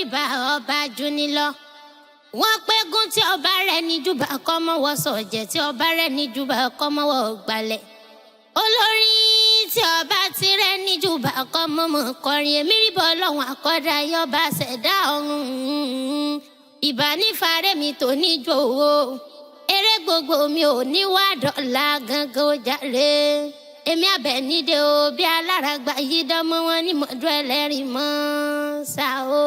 foríba ọba junilọ wọ́n pégún tí ọba rẹ̀ ní júbà kọ́mọ́wọ́ sọ̀jẹ̀ tí ọba rẹ̀ ní júbà kọ́mọ́wọ́ gbalẹ̀ olórí tí ọba ti rẹ̀ ní júbà kọ́mọ́mọ́ kọrin èmi rí bọ́ lọ́wọ́n àkọ́dá yọba ṣẹ̀dá ọ̀run ìbá nífàárẹ̀ mi tó níjó o eré gbogbo mi ò ní wá dọ̀la gangan ó jàre èmi Àbẹ̀nídé o bí alára gba yí dánmọ́ wọn ní mọ́jú ẹlẹ́rìí mọ́ ṣá o.